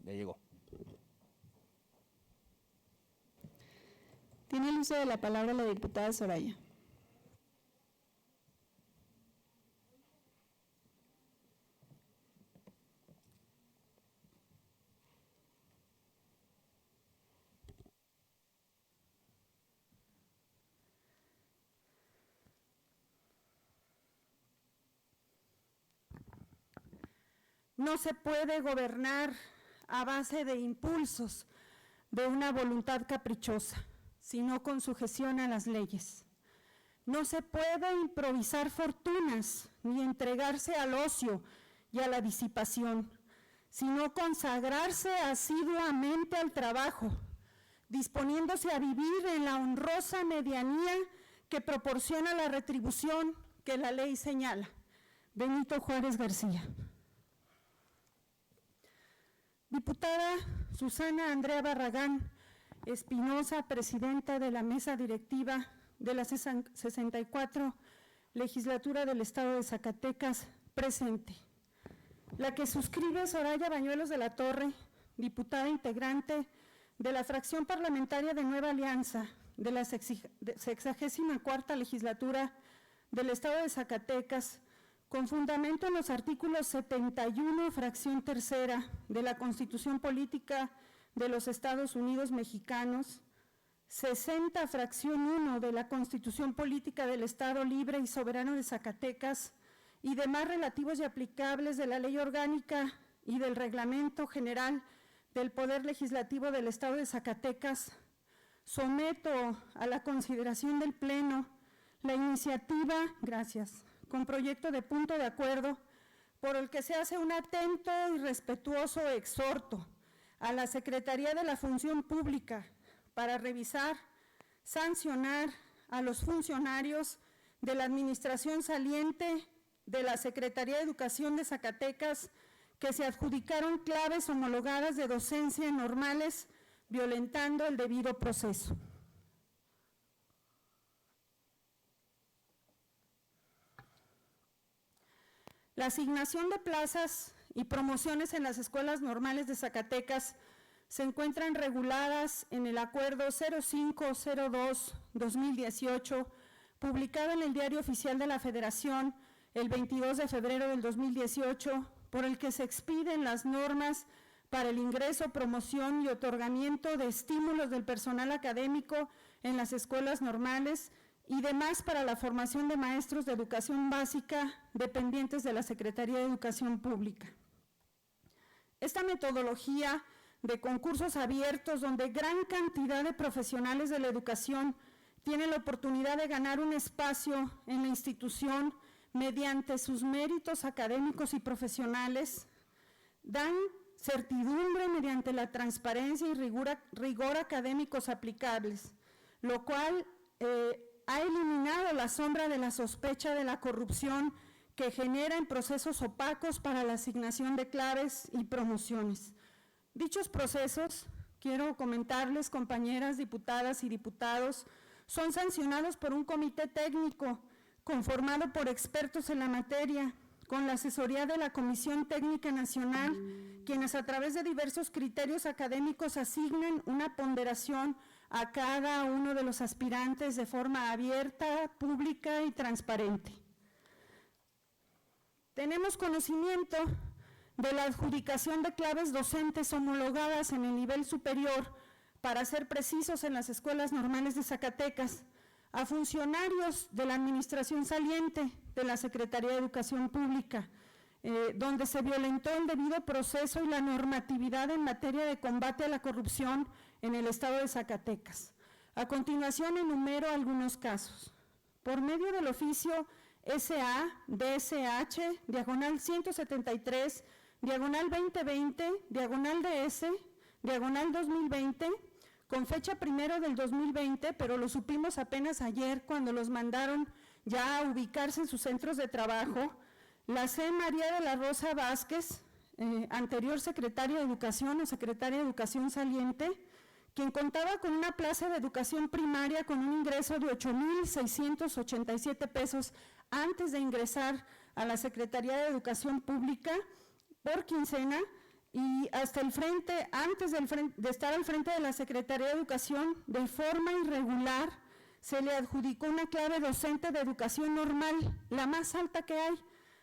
Ya llegó. Tiene el uso de la palabra la diputada Soraya. No se puede gobernar a base de impulsos, de una voluntad caprichosa, sino con sujeción a las leyes. No se puede improvisar fortunas, ni entregarse al ocio y a la disipación, sino consagrarse asiduamente al trabajo, disponiéndose a vivir en la honrosa medianía que proporciona la retribución que la ley señala. Benito Juárez García. Diputada Susana Andrea Barragán Espinosa, presidenta de la mesa directiva de la 64 Legislatura del Estado de Zacatecas, presente. La que suscribe Soraya Bañuelos de la Torre, diputada integrante de la fracción parlamentaria de Nueva Alianza de la 64ª Legislatura del Estado de Zacatecas, con fundamento en los artículos 71, fracción tercera de la Constitución Política de los Estados Unidos Mexicanos, 60, fracción 1 de la Constitución Política del Estado Libre y Soberano de Zacatecas y demás relativos y aplicables de la Ley Orgánica y del Reglamento General del Poder Legislativo del Estado de Zacatecas, someto a la consideración del Pleno la iniciativa, con proyecto de punto de acuerdo por el que se hace un atento y respetuoso exhorto a la Secretaría de la Función Pública para revisar, sancionar a los funcionarios de la administración saliente de la Secretaría de Educación de Zacatecas que se adjudicaron claves homologadas de docencia normales, violentando el debido proceso. La asignación de plazas y promociones en las escuelas normales de Zacatecas se encuentran reguladas en el Acuerdo 0502-2018, publicado en el Diario Oficial de la Federación el 22 de febrero del 2018, por el que se expiden las normas para el ingreso, promoción y otorgamiento de estímulos del personal académico en las escuelas normales y demás para la formación de maestros de educación básica dependientes de la Secretaría de Educación Pública. Esta metodología de concursos abiertos, donde gran cantidad de profesionales de la educación tienen la oportunidad de ganar un espacio en la institución mediante sus méritos académicos y profesionales, dan certidumbre mediante la transparencia y rigor académicos aplicables, lo cual ha eliminado la sombra de la sospecha de la corrupción que genera en procesos opacos para la asignación de claves y promociones. Dichos procesos, quiero comentarles, compañeras diputadas y diputados, son sancionados por un comité técnico conformado por expertos en la materia, con la asesoría de la Comisión Técnica Nacional, quienes a través de diversos criterios académicos asignan una ponderación a cada uno de los aspirantes de forma abierta, pública y transparente. Tenemos conocimiento de la adjudicación de claves docentes homologadas en el nivel superior, para ser precisos en las escuelas normales de Zacatecas, a funcionarios de la administración saliente de la Secretaría de Educación Pública, donde se violentó el debido proceso y la normatividad en materia de combate a la corrupción en el estado de Zacatecas. A continuación enumero algunos casos. Por medio del oficio SA-DSH, diagonal 173, diagonal 2020, diagonal DS, diagonal 2020, con fecha 1 del 2020, pero lo supimos apenas ayer cuando los mandaron ya a ubicarse en sus centros de trabajo, la C. María de la Rosa Vázquez, anterior secretaria de Educación o secretaria de Educación saliente, quien contaba con una plaza de educación primaria con un ingreso de 8,687 pesos antes de ingresar a la Secretaría de Educación Pública por quincena, y hasta el frente, antes de estar al frente de la Secretaría de Educación, de forma irregular, se le adjudicó una clave docente de educación normal, la más alta que hay,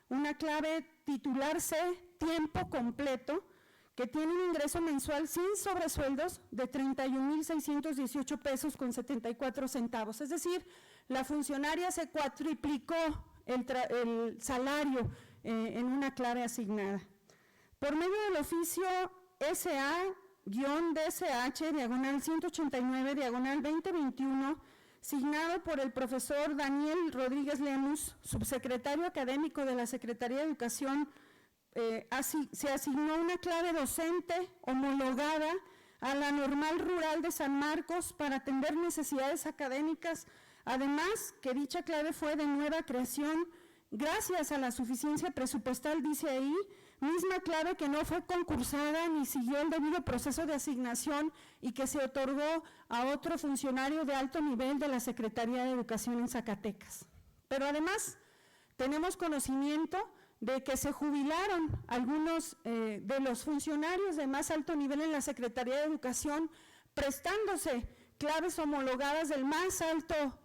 una clave titular C, tiempo completo, que tiene un ingreso mensual sin sobresueldos de 31,618 pesos con 74 centavos. Es decir, la funcionaria se cuatriplicó el salario en una clave asignada. Por medio del oficio SA-DSH-189-2021, signado por el profesor Daniel Rodríguez Lemus, subsecretario académico de la Secretaría de Educación, se asignó una clave docente homologada a la Normal Rural de San Marcos para atender necesidades académicas, además que dicha clave fue de nueva creación gracias a la suficiencia presupuestal, dice ahí, misma clave que no fue concursada ni siguió el debido proceso de asignación y que se otorgó a otro funcionario de alto nivel de la Secretaría de Educación en Zacatecas. Pero además tenemos conocimiento de que se jubilaron algunos de los funcionarios de más alto nivel en la Secretaría de Educación, prestándose claves homologadas del más alto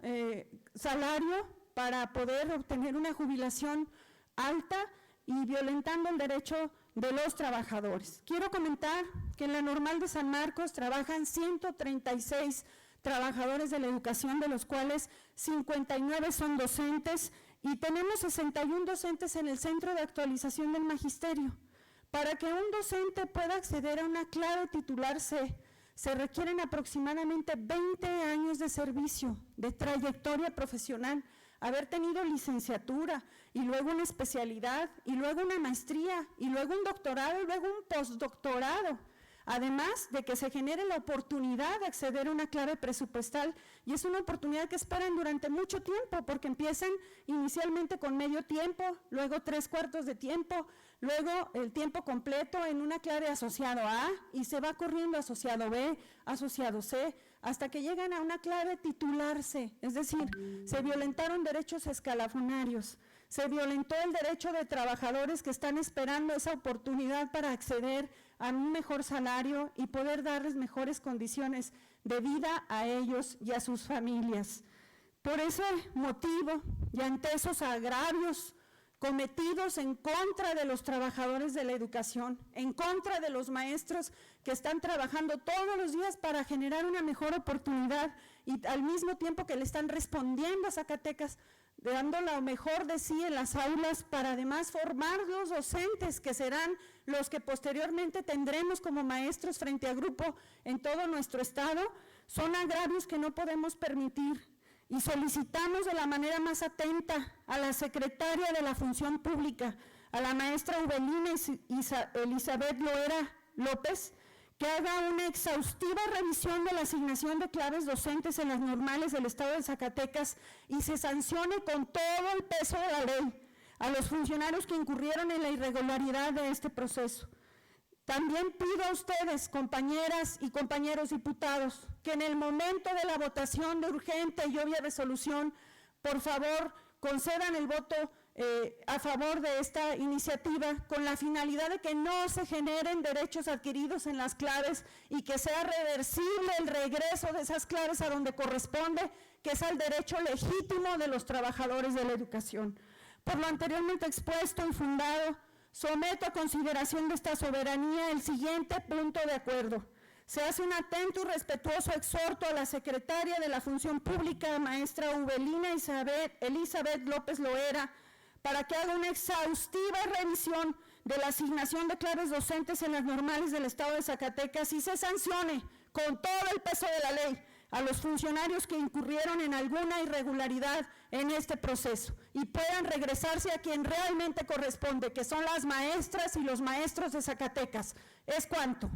salario para poder obtener una jubilación alta y violentando el derecho de los trabajadores. Quiero comentar que en la Normal de San Marcos trabajan 136 trabajadores de la educación, de los cuales 59 son docentes, y tenemos 61 docentes en el Centro de Actualización del Magisterio. Para que un docente pueda acceder a una clave titular C, se requieren aproximadamente 20 años de servicio, de trayectoria profesional, haber tenido licenciatura y luego una especialidad y luego una maestría y luego un doctorado y luego un postdoctorado, además de que se genere la oportunidad de acceder a una clave presupuestal, y es una oportunidad que esperan durante mucho tiempo porque empiezan inicialmente con medio tiempo, luego 3/4 de tiempo, luego el tiempo completo en una clave asociado A y se va corriendo asociado B, asociado C, hasta que llegan a una clave titular C, es decir, se violentaron derechos escalafonarios, se violentó el derecho de trabajadores que están esperando esa oportunidad para acceder a un mejor salario y poder darles mejores condiciones de vida a ellos y a sus familias. Por ese motivo y ante esos agravios cometidos en contra de los trabajadores de la educación, en contra de los maestros que están trabajando todos los días para generar una mejor oportunidad y al mismo tiempo que le están respondiendo a Zacatecas, dando lo mejor de sí en las aulas para además formar los docentes que serán los que posteriormente tendremos como maestros frente a grupo en todo nuestro estado, son agravios que no podemos permitir. Y solicitamos de la manera más atenta a la secretaria de la Función Pública, a la maestra Ubelina Elizabeth Loera López, que haga una exhaustiva revisión de la asignación de claves docentes en las normales del estado de Zacatecas y se sancione con todo el peso de la ley a los funcionarios que incurrieron en la irregularidad de este proceso. También pido a ustedes, compañeras y compañeros diputados, que en el momento de la votación de urgente y obvia resolución, por favor, concedan el voto a favor de esta iniciativa con la finalidad de que no se generen derechos adquiridos en las claves y que sea reversible el regreso de esas claves a donde corresponde, que es al derecho legítimo de los trabajadores de la educación. Por lo anteriormente expuesto y fundado, someto a consideración de esta soberanía el siguiente punto de acuerdo. Se hace un atento y respetuoso exhorto a la secretaria de la Función Pública, maestra Ubelina Elizabeth López Loera, para que haga una exhaustiva revisión de la asignación de claves docentes en las normales del estado de Zacatecas y se sancione con todo el peso de la ley a los funcionarios que incurrieron en alguna irregularidad en este proceso y puedan regresarse a quien realmente corresponde, que son las maestras y los maestros de Zacatecas. Es cuanto.